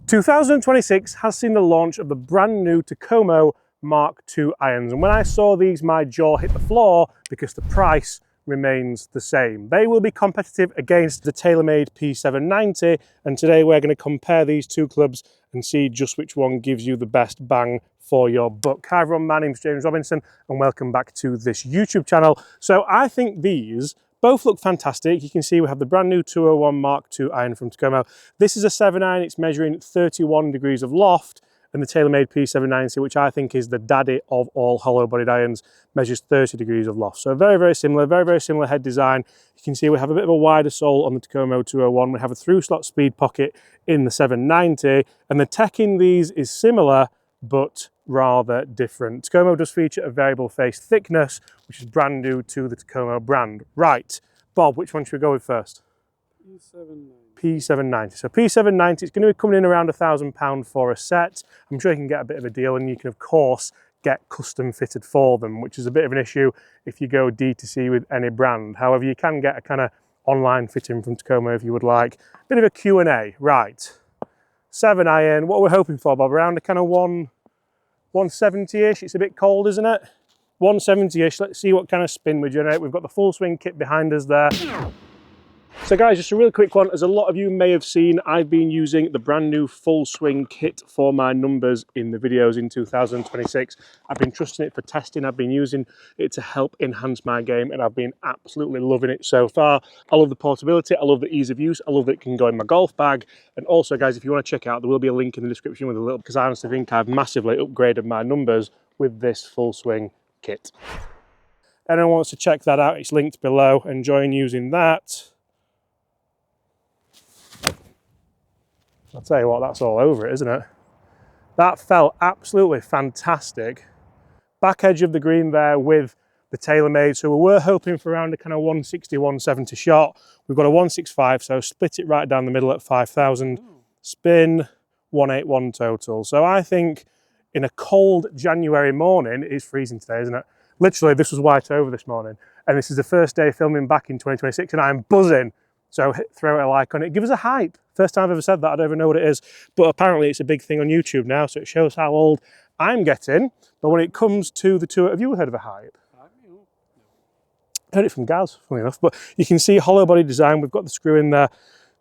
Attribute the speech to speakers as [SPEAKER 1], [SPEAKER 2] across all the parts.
[SPEAKER 1] 2026 has seen the launch of the brand new Takomo M2 irons, and when I saw these my jaw hit the floor because the price remains the same. They will be competitive against the TaylorMade P790, and today we're going to compare these two clubs and see just which one gives you the best bang for your buck. Hi everyone, my name's James Robinson and welcome back to this YouTube channel. So I think these both look fantastic. You can see we have the brand new 201 Mark II iron from Takomo. This is a 7 iron, it's measuring 31 degrees of loft, and the TaylorMade P790, which I think is the daddy of all hollow-bodied irons, measures 30 degrees of loft. So very similar head design. You can see we have a bit of a wider sole on the Takomo 201. We have a through-slot speed pocket in the 790, and the tech in these is similar, but rather different. Takomo does feature a variable face thickness, which is brand new to the Takomo brand. Right, Bob, which one should we go with first?
[SPEAKER 2] P790.
[SPEAKER 1] P790. So P790, it's going to be coming in around £1,000 for a set. I'm sure you can get a bit of a deal, and you can of course get custom fitted for them, which is a bit of an issue if you go D2C with any brand. However, you can get a kind of online fitting from Takomo if you would like. Bit of a Q&A, right. 7 iron, what we're hoping for, Bob, around a kind of 170-ish. It's a bit cold, isn't it? 170-ish. Let's see what kind of spin we generate. We've got the full swing kit behind us there. So guys, just a really quick one. As a lot of you may have seen, I've been using the brand new full swing kit for my numbers in the videos in 2026. I've been trusting it for testing. I've been using it to help enhance my game, and I've been absolutely loving it so far. I love the portability. I love the ease of use. I love that it can go in my golf bag. And also, guys, if you want to check out, there will be a link in the description with a little, because I honestly think I've massively upgraded my numbers with this full swing kit. Anyone wants to check that out, it's linked below. Enjoying using that. I'll tell you what, that's all over it, isn't it? That felt absolutely fantastic. Back edge of the green there with the TaylorMade. So we were hoping for around a kind of 160, 170 shot. We've got a 165, so split it right down the middle at 5,000. Spin, 181 total. So I think in a cold January morning, it's freezing today, isn't it? Literally, this was white over this morning. And this is the first day filming back in 2026, and I'm buzzing. So throw a like on it, give us a hype. First time I've ever said that, I don't even know what it is, but apparently it's a big thing on YouTube now, so it shows how old I'm getting. But when it comes to the tour, have you heard of a hype?
[SPEAKER 2] No.
[SPEAKER 1] Heard it from Gaz, funny enough, but you can see hollow body design. We've got the screw in there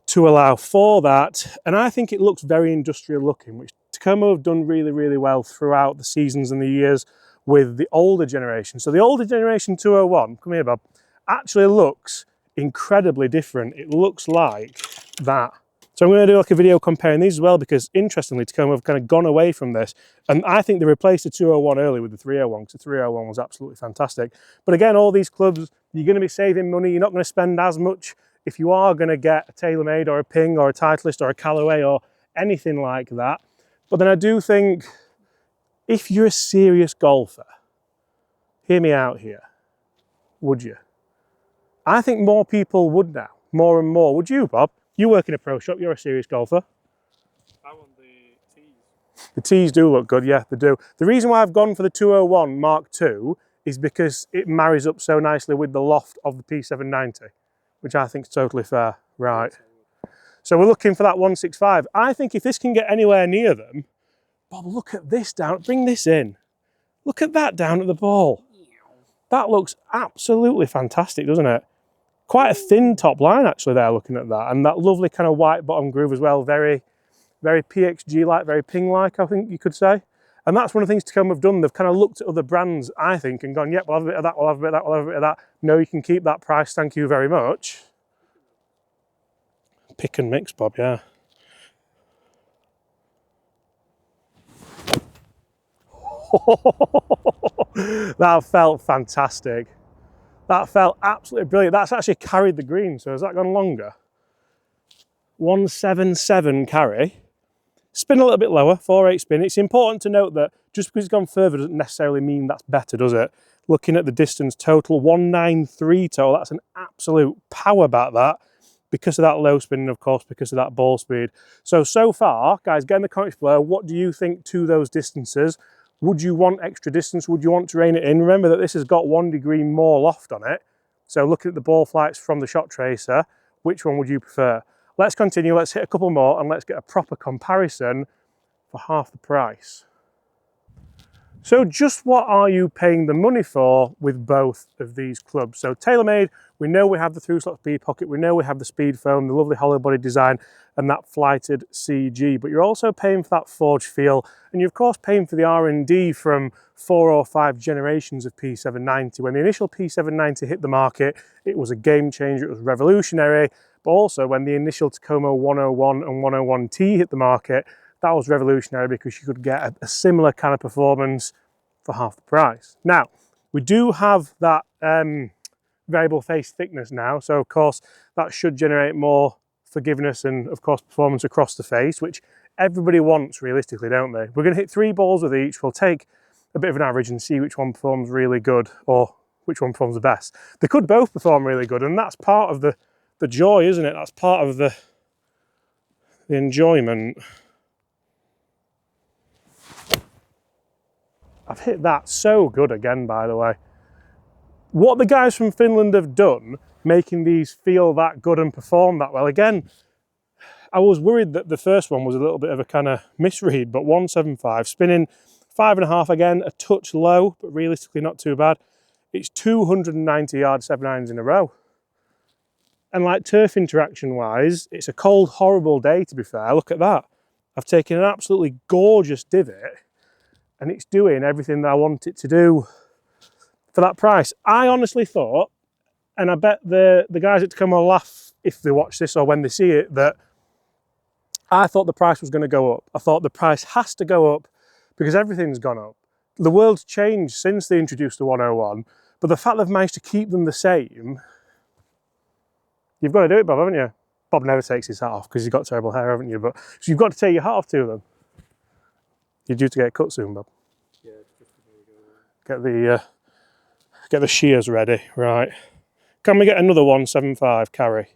[SPEAKER 1] to allow for that, and I think it looks very industrial looking, which Takomo have done really well throughout the seasons and the years with the older generation. So the older generation 201, come here Bob, actually looks incredibly different. It looks like that. So I'm going to do like a video comparing these as well, because interestingly Takomo have kind of gone away from this, and I think they replaced the 201 early with the 301, because the 301 was absolutely fantastic. But again, all these clubs, you're going to be saving money. You're not going to spend as much if you are going to get a TaylorMade or a Ping or a Titleist or a Callaway or anything like that. But then I do think if you're a serious golfer, hear me out here, would you? I think more people would now, more and more. Would you, Bob? You work in a pro shop, you're a serious golfer.
[SPEAKER 2] I want the tees.
[SPEAKER 1] The tees do look good, yeah, they do. The reason why I've gone for the 201 Mark II is because it marries up so nicely with the loft of the P790, which I think is totally fair. Right. So we're looking for that 165. I think if this can get anywhere near them, Bob, look at this down, bring this in. Look at that down at the ball. That looks absolutely fantastic, doesn't it? Quite a thin top line actually there, looking at that, and that lovely kind of white bottom groove as well, very PXG-like, very Ping-like, I think you could say. And that's one of the things Takomo have done. They've kind of looked at other brands, I think, and gone, yep, we'll have a bit of that, we'll have a bit of that, we'll have a bit of that. No, you can keep that price, thank you very much. Pick and mix, Bob, yeah. That felt fantastic. That felt absolutely brilliant. That's actually carried the green, so has that gone longer? 177 carry. Spin a little bit lower, 4.8 spin. It's important to note that just because it's gone further doesn't necessarily mean that's better, does it? Looking at the distance total, 193 total, that's an absolute power back that, because of that low spin and of course because of that ball speed. So far, guys, get in the comments below, what do you think to those distances? Would you want extra distance? Would you want to rein it in? Remember that this has got 1 degree more loft on it. So looking at the ball flights from the shot tracer, which one would you prefer? let's continue, let's hit a couple more and let's get a proper comparison for half the price. So just what are you paying the money for with both of these clubs? So TaylorMade, we know we have the through slot speed pocket, we know we have the speed foam, the lovely hollow body design and that flighted CG, but you're also paying for that forged feel, and you're of course paying for the R&D from 4 or 5 generations of P790. When the initial P790 hit the market, it was a game changer, it was revolutionary, but also when the initial Takomo 101 and 101T hit the market, that was revolutionary because you could get a similar kind of performance for half the price. Now, we do have that variable face thickness now, so of course that should generate more forgiveness and of course performance across the face, which everybody wants realistically, don't they? We're going to hit 3 balls with each. We'll take a bit of an average and see which one performs really good or which one performs the best. They could both perform really good, and that's part of the joy, isn't it? That's part of the enjoyment. I've hit that so good again, by the way. What the guys from Finland have done, making these feel that good and perform that well. Again, I was worried that the first one was a little bit of a kind of misread, but 175, spinning 5.5 again, a touch low, but realistically not too bad. It's 290 yard 7-irons in a row. And like turf interaction wise, it's a cold, horrible day to be fair. Look at that. I've taken an absolutely gorgeous divot, and it's doing everything that I want it to do for that price. I honestly thought, and I bet the guys at Takomo will laugh if they watch this or when they see it, that I thought the price was going to go up. I thought the price has to go up because everything's gone up. The world's changed since they introduced the 101, but the fact they've managed to keep them the same, you've got to do it, Bob, haven't you? Bob never takes his hat off because he's got terrible hair, haven't you? But so you've got to take your hat off to them. You're due to get cut soon, Bob.
[SPEAKER 2] Yeah, just before we go.
[SPEAKER 1] Get the shears ready, right? Can we get another 175 carry?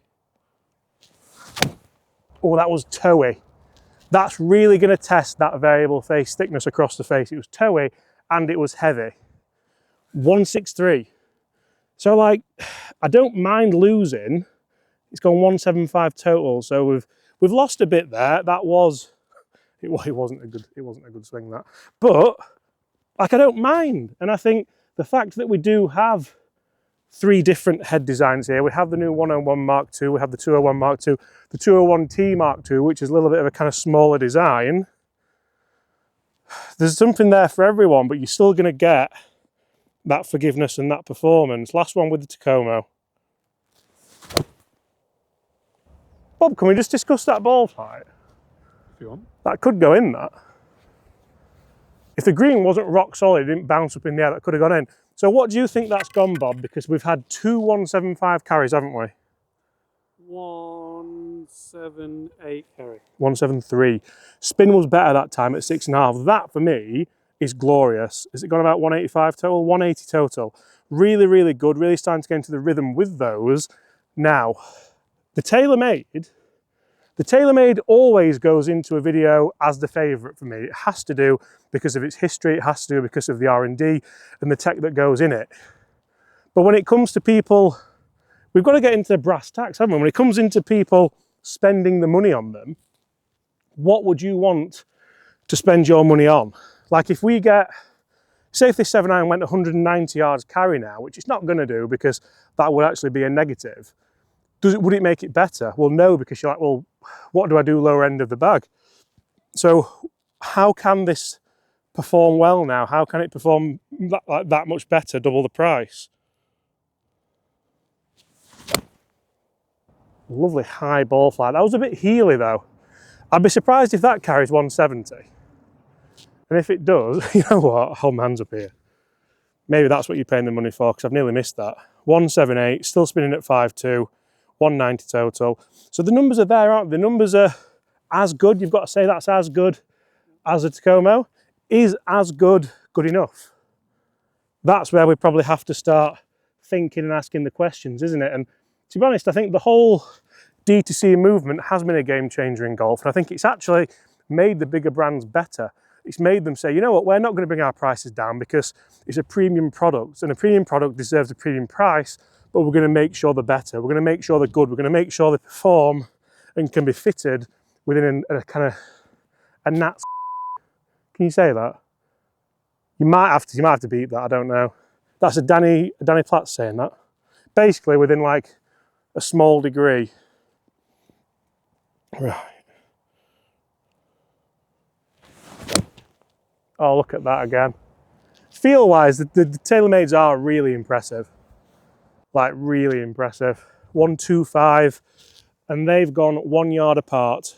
[SPEAKER 1] Oh, that was toey. That's really going to test that variable face thickness across the face. It was toey and it was heavy. 163. So like, I don't mind losing. It's gone 175 total. So we've lost a bit there. That was. It wasn't a good swing, that, but like I don't mind, and I think the fact that we do have 3 different head designs here. We have the new 101 Mark II, we have the 201 Mark II, the 201T Mark II, which is a little bit of a kind of smaller design. There's something there for everyone, but you're still going to get that forgiveness and that performance. Last one with the Takomo. Bob, can we just discuss that ball fight?
[SPEAKER 2] If you want.
[SPEAKER 1] That could go in, that. If the green wasn't rock solid, it didn't bounce up in the air, that could have gone in. So what do you think that's gone, Bob? Because we've had 2 175 carries, haven't we?
[SPEAKER 2] 178 carry.
[SPEAKER 1] 173. Spin was better that time at 6.5. That, for me, is glorious. Has it gone about 185 total? 180 total. Really, really good. Really starting to get into the rhythm with those. Now, the TaylorMade always goes into a video as the favourite for me. It has to do because of its history, it has to do because of the R&D and the tech that goes in it. But when it comes to people, we've got to get into the brass tacks, haven't we? When it comes into people spending the money on them, what would you want to spend your money on? Like if we get, say if this 7-iron went 190 yards carry now, which it's not going to do because that would actually be a negative, would it make it better? Well, no, because you're like, well, what do I do lower end of the bag? So how can this perform well now? How can it perform that much better, double the price? Lovely high ball flight. That was a bit heely though. I'd be surprised if that carries 170. And if it does, you know what, I'll hold my hands up here. Maybe that's what you're paying the money for, because I've nearly missed that. 178, still spinning at 5.2. 190 total. So the numbers are there, aren't they? The numbers are as good. You've got to say that's as good as a Takomo. Is as good enough? That's where we probably have to start thinking and asking the questions, isn't it? And to be honest, I think the whole D2C movement has been a game changer in golf. And I think it's actually made the bigger brands better. It's made them say, you know what, we're not going to bring our prices down because it's a premium product, and a premium product deserves a premium price, but we're going to make sure they're better. We're going to make sure they're good. We're going to make sure they perform and can be fitted within a kind of a gnat's. Can you say that? You might have to beat that, I don't know. That's a Danny Platt saying that. Basically within like a small degree. Right. Oh, look at that again. Feel-wise, the TaylorMades are really impressive. Like, really impressive. 125, and they've gone 1 yard apart.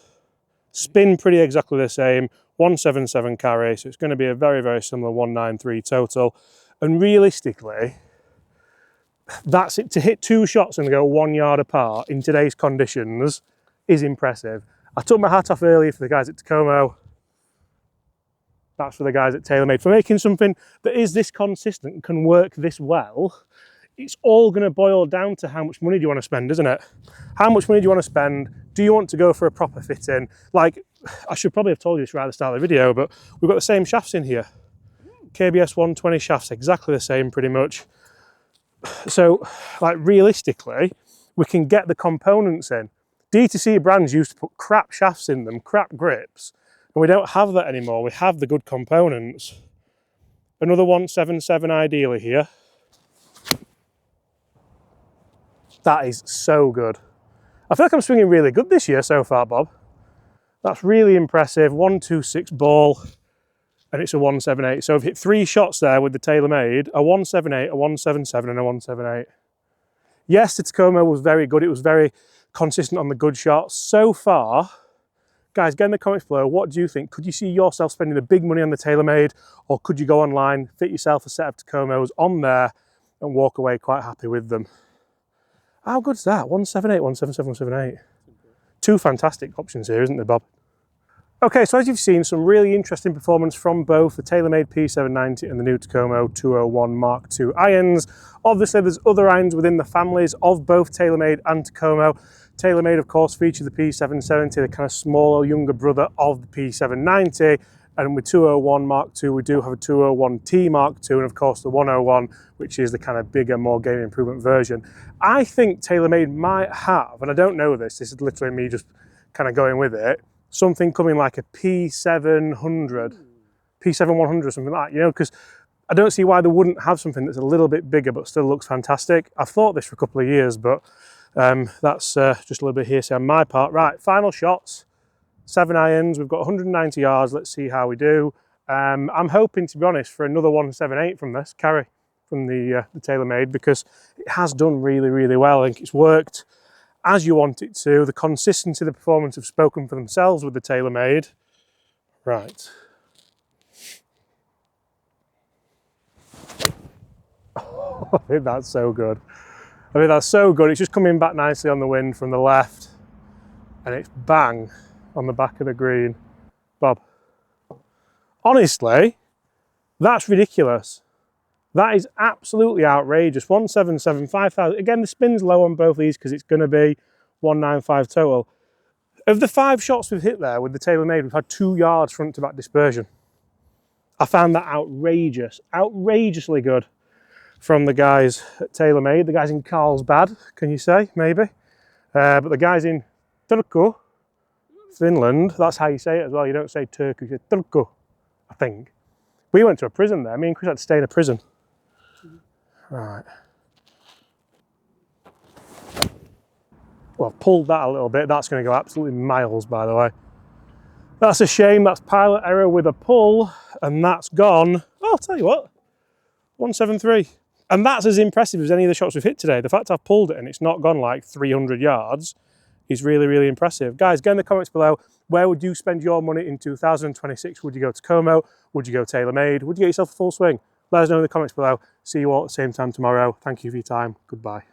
[SPEAKER 1] Spin pretty exactly the same. 177 carry, so it's going to be a very, very similar 193 total. And realistically, that's it. To hit 2 shots and go 1 yard apart in today's conditions is impressive. I took my hat off earlier for the guys at Takomo. That's for the guys at TaylorMade for making something that is this consistent and can work this well. It's all going to boil down to how much money do you want to spend, isn't it? How much money do you want to spend? Do you want to go for a proper fitting? Like, I should probably have told you this right at the start of the video, but we've got the same shafts in here. KBS 120 shafts, exactly the same pretty much. So, like, realistically, we can get the components in. D2C brands used to put crap shafts in them, crap grips, and we don't have that anymore. We have the good components. Another 177 ideally here. That is so good. I feel like I'm swinging really good this year so far, Bob. That's really impressive. 126 ball, and it's a 178. So I've hit 3 shots there with the TaylorMade, a 178, a 177, and a 178. Yes, the Takomo was very good. It was very consistent on the good shots. So far, guys, get in the comments below, what do you think? Could you see yourself spending the big money on the TaylorMade, or could you go online, fit yourself a set of Takomos on there, and walk away quite happy with them? How good's that? 178, 177, 178. 2 fantastic options here, isn't there, Bob? Okay, so as you've seen, some really interesting performance from both the TaylorMade P790 and the new Takomo 201 Mark II irons. Obviously, there's other irons within the families of both TaylorMade and Takomo. TaylorMade, of course, featured the P770, the kind of smaller, younger brother of the P790. And with 201 Mark II, we do have a 201T Mark II, and of course the 101, which is the kind of bigger, more game improvement version. I think TaylorMade might have, and I don't know this is literally me just kind of going with it, something coming like a P700, P7100, something like that, you know, because I don't see why they wouldn't have something that's a little bit bigger but still looks fantastic. I've thought this for a couple of years, but that's just a little bit hearsay on my part. Right, final shots. 7 irons, we've got 190 yards, let's see how we do. I'm hoping, to be honest, for another 178 from this carry from the TaylorMade, because it has done really, really well. I think it's worked as you want it to. The consistency, the performance have spoken for themselves with the TaylorMade. Right. Oh, I think that's so good. I mean, that's so good. It's just coming back nicely on the wind from the left, and it's bang on the back of the green. Bob, honestly, that's ridiculous. That is absolutely outrageous. 177, 5,000. Again, the spin's low on both these because it's going to be 195 total. Of the 5 shots we've hit there with the TaylorMade, we've had 2 yards front to back dispersion. I found that outrageous, outrageously good from the guys at TaylorMade. The guys in Carlsbad, can you say, maybe? But the guys in Turku, Finland, that's how you say it as well. You don't say Turku, you say Turku, I think. We went to a prison there. Me and Chris had to stay in a prison. Right. Well, I've pulled that a little bit. That's going to go absolutely miles, by the way. That's a shame. That's pilot error with a pull, and that's gone. Oh, I'll tell you what, 173. And that's as impressive as any of the shots we've hit today. The fact I've pulled it and it's not gone like 300 yards is really, really impressive. Guys, get in the comments below, where would you spend your money in 2026? Would you go to Takomo? Would you go TaylorMade? Would you get yourself a full swing? Let us know in the comments below. See you all at the same time tomorrow. Thank you for your time. Goodbye.